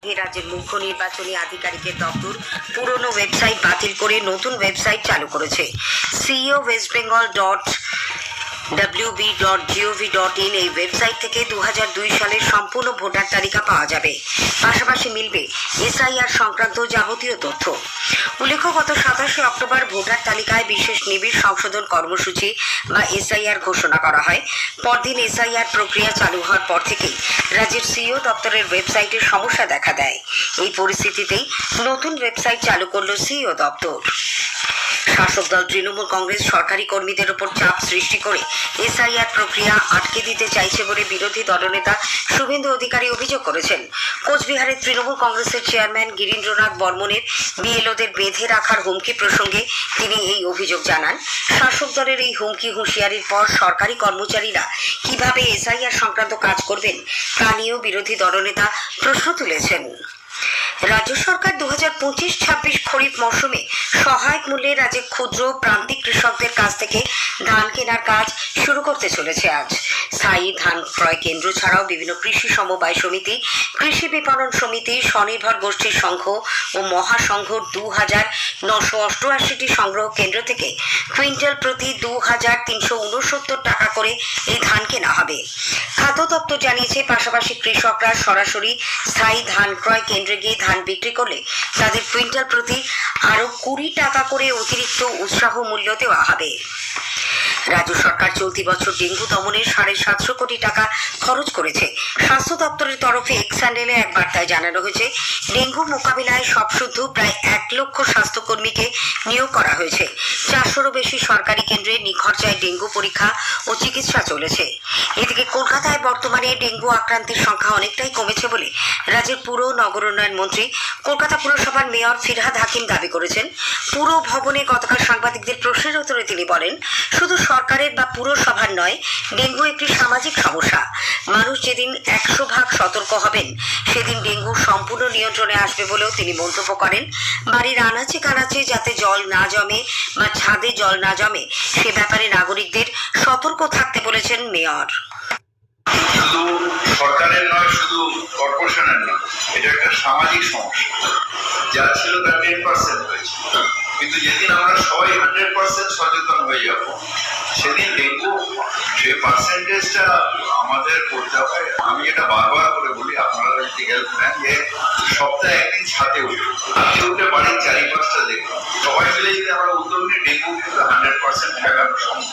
রাজ্যের মুখ্য নির্বাচনী আধিকারিকের দপ্তর পুরনো ওয়েবসাইট বাতিল করে নতুন ওয়েবসাইট চালু করেছে। সিইও westbengal.wb.gov.in এই ওয়েবসাইট থেকে 2002 সালের সম্পূর্ণ ভোটার তালিকা পাওয়া যাবে। পাশাপাশি মিলবে এসআইআর সংক্রান্ত যাবতীয় তথ্য। উল্লেখ্য, গত 27 অক্টোবর ভোটার তালিকায় বিশেষ নিবিড় সংশোধন কর্মসূচি বা এসআইআর ঘোষণা করা হয়। পরদিন এসআইআর প্রক্রিয়া চালু হওয়ার পর থেকেই রাজ্যের সিইও দপ্তরের ওয়েবসাইটে সমস্যা দেখা দেয়। এই পরিস্থিতিতেই নতুন ওয়েবসাইট চালু করল সিইও দপ্তর। শাসক দল তৃণমূল কংগ্রেস সরকারি কর্মীদের ওপর চাপ সৃষ্টি করে এসআইআর প্রক্রিয়া আটকে দিতে চাইছে বলে বিরোধী দলনেতা শুভেন্দু অধিকারী অভিযোগ করেছেন। কোচবিহারের তৃণমূল কংগ্রেসের চেয়ারম্যান গিরীন্দ্রনাথ বর্মনের বিএলওদের বেঁধে রাখার হুমকি প্রসঙ্গে তিনি এই অভিযোগ জানান। শাসক দলের এই হুমকি হুঁশিয়ারির পর সরকারি কর্মচারীরা কিভাবে এসআইআর সংক্রান্ত কাজ করবেন তা নিয়েও বিরোধী দলনেতা প্রশ্ন তুলেছেন। রাজ্য সরকার 2025-26 খরিফ মৌসুমে সহায়ক মূল্যে রাজ্যের ক্ষুদ্র প্রান্তিক কৃষকদের কাছ থেকে ধান কেনার কাজ শুরু করতে চলেছে। আজ স্থায়ী ধান ক্রয় কেন্দ্র ছাড়াও বিভিন্ন কৃষি সমবায় সমিতি, কৃষি বিপণন সমিতি, স্বনির্ভর গোষ্ঠীর সংঘ ও মহাসংঘ 2988টি সংগ্রহ কেন্দ্র থেকে কুইন্টাল প্রতি 2369 টাকা করে এই ধান কেনা হবে। খাদ্য দপ্তর জানিয়েছে, পাশাপাশি কৃষকরা সরাসরি স্থায়ী ধান ক্রয় কেন্দ্রে গিয়ে ধান বিক্রি করলে তাদের কুইন্টাল প্রতি আরো 20 টাকা করে অতিরিক্ত উৎসাহ মূল্য দেওয়া হবে। রাজ্য সরকার চলতি বছর ডেঙ্গু দমনে 750 কোটি টাকা খরচ করেছে। স্বাস্থ্য দপ্তরের তরফে এক্স হ্যান্ডেলে এক বার্তায় জানানো হয়েছে, ডেঙ্গু মোকাবিলায় সবশুদ্ধ প্রায় 1 লক্ষ স্বাস্থ্যকর্মীকে নিয়োগ করা হয়েছে। 400রও বেশি সরকারি কেন্দ্রে নিখরচায় ডেঙ্গু পরীক্ষা ও চিকিৎসা চলেছে। এদিকে কলকাতায় বর্তমানে ডেঙ্গু আক্রান্তের সংখ্যা অনেকটাই কমেছে বলে রাজ্যের পুর নগর উন্নয়ন মন্ত্রী কলকাতা পুরসভার মেয়র ফিরহাদ হাকিম দাবি করেছেন। পুর ভবনে গতকাল সাংবাদিকদের প্রশ্নের উত্তরে তিনি বলেন, শুধু সরকারের বা পুরসভার নয়, ডেঙ্গু একটি সামাজিক সমস্যা। মানুষ যেদিন 100% সতর্ক হবেন সেদিন ডেঙ্গু সম্পূর্ণ নিয়ন্ত্রণে আসবে বলেও তিনি মন্তব্য করেন। বাড়ির আনাচে কানাচে যাতে জল না জমে বা ছাদে জল না জমে সে ব্যাপারে নাগরিকদের সতর্ক থাকতে বলেছেন মেয়র। শুধু সরকারের নয়, শুধু কর্পোরেশনের নয়, এটা একটা সামাজিক সমস্যা। যা ছিল তার 10% হয়েছে, কিন্তু যেদিন আমরা সবাই 100% সচেতন হয়ে যাব সেদিন ডেঙ্গু সেই পার্সেন্টেজটা আমাদের করতে হয়। আমি এটা বারবার করে বলি, আপনারা যদি হেল্প নেন, যে সপ্তাহে একদিন ছাদে উঠে বাড়ির চারিপাশটা দেখুন, সবাই মিলে যদি আমরা উদ্যোগ নিই, ডেঙ্গু কিন্তু 100% ঠেকানো সম্ভব।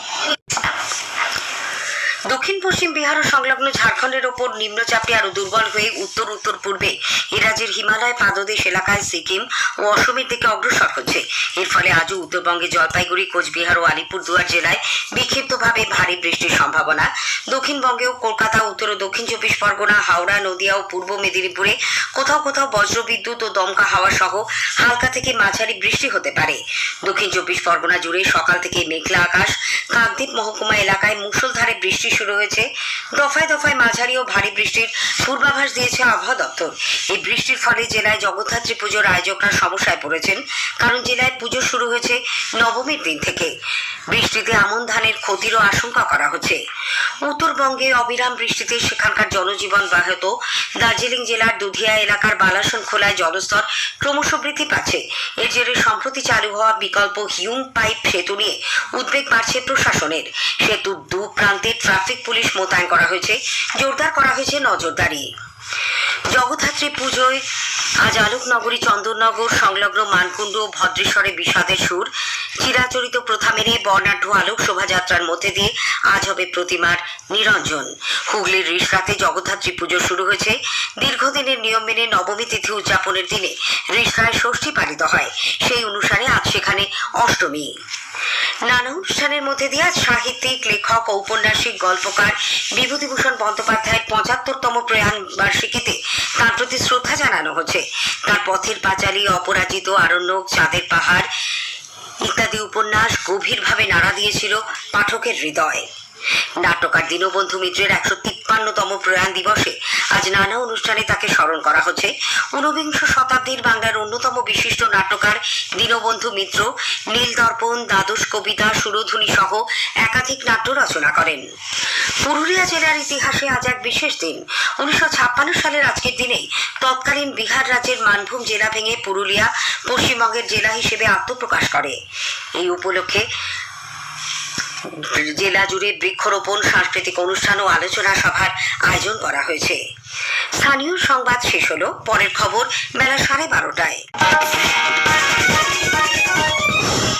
দক্ষিণ পশ্চিম বিহার ও সংলগ্ন ঝাড়খণ্ডের ওপর নিম্নচাপটি আরো দুর্বল হয়ে উত্তর উত্তর পূর্বে এ রাজ্যের হিমালয় পাদদেশ এলাকায় সিকিম ও অসমের দিকে অগ্রসর হচ্ছে। এর ফলে আজও উত্তরবঙ্গে জলপাইগুড়ি, কোচবিহার ও আলিপুরদুয়ার জেলায় বিক্ষিপ্তভাবে ভারী বৃষ্টির সম্ভাবনা। দক্ষিণবঙ্গেও কলকাতা, উত্তর ও দক্ষিণ 24 পরগনা, হাওড়া, নদিয়া ও পূর্ব মেদিনীপুরে কোথাও কোথাও বজ্রবিদ্যুৎ ও দমকা হাওয়া সহ হালকা থেকে মাঝারি বৃষ্টি হতে পারে। দক্ষিণ 24 পরগনা জুড়ে সকাল থেকে মেঘলা আকাশ। কাকদ্বীপ মহকুমা এলাকায় মুষলধারে বৃষ্টি শুরু হয়েছে। দফায় দফায় মাঝারি ও ভারী বৃষ্টির পূর্বাভাস দিয়েছে আবহাওয়া দপ্তর। এই বৃষ্টির ফলে জেলায় জগদ্ধাত্রী পুজোর আয়োজকরা সমস্যায় পড়েছেন, কারণ জেলায় পুজো শুরু হয়েছে নবমীর দিন থেকে। বৃষ্টিতে আমন ধানের ক্ষতিরও আশঙ্কা করা হচ্ছে। উত্তরবঙ্গে অবিরাম বৃষ্টিতে সেখানকার জনজীবন ব্যাহত। দার্জিলিং জেলার দুধিয়া এলাকার বালাসন খোলায় জলস্তর ক্রমশ বৃদ্ধি পাচ্ছে। এর জেরে সম্প্রতি চালু হওয়া বিকল্প হিউম পাইপ সেতু নিয়ে উদ্বেগ বাড়ছে প্রশাসনের। সেতুর দু প্রান্তে ট্রাফিক পুলিশ মোতায়েন করা হয়েছে, জোরদার করা হয়েছে নজরদারি। জগদ্ধাত্রী পুজোয় আজ আলোকনগরী, চন্দননগর সংলগ্ন মানকুণ্ড ও ভদ্রেশ্বরে বিষাদের সুর। চিরাচরিত প্রথা মেনে বর্ণাঢ্য আলোক শোভাযাত্রার মধ্যে দিয়ে আজ হবে প্রতিমার নিরঞ্জন। হুগলির রিষড়াতে জগদ্ধাত্রী পুজো শুরু হয়েছে। দীর্ঘদিনের নিয়ম মেনে নবমী তিথি উদযাপনের দিনে রিষড়ায় ষষ্ঠী পালিত হয়। সেই অনুসারে আজ সেখানে অষ্টমী। নানা অনুষ্ঠানের মধ্যে দিয়ে আজ সাহিত্যিক, লেখক, ঔপন্যাসিক, গল্পকার বিভূতিভূষণ বন্দ্যোপাধ্যায়ের 75তম প্রয়াণ বার্ষিকীতে তার প্রতি শ্রদ্ধা জানানো হচ্ছে। তার পথের পাঁচালী, অপরাজিত, আরণ্যক, চাঁদের পাহাড় ইত্যাদি উপন্যাস গভীরভাবে নাড়া দিয়েছিল পাঠকের হৃদয়। নাট্যকার দীনবন্ধু মিত্রের 153তম প্রয়াণ দিবসে আজ নানা অনুষ্ঠানে তাকে স্মরণ করা হচ্ছে। ঊনবিংশ শতাব্দীর বাংলার অন্যতম বিশিষ্ট নাট্যকার দীনবন্ধু মিত্র নীলদর্পণ, দ্বাদশ কবিতা, সুরধুনী সহ একাধিক নাট্য রচনা করেন। পুরুলিয়া জেলার ইতিহাসে আজ এক বিশেষ দিন। 1956 সালের আজকের দিনেই তৎকালীন বিহার রাজ্যের মানভূম জেলা ভেঙে পুরুলিয়া পশ্চিমবঙ্গের জেলা হিসেবে আত্মপ্রকাশ করে। এই উপলক্ষে জেলা জুড়ে বৃক্ষরোপণ, সাংস্কৃতিক অনুষ্ঠান ও আলোচনা সভার আয়োজন করা হয়েছে। স্থানীয় সংবাদ শেষ হলো। পরের খবর বেলা 12:30টায়।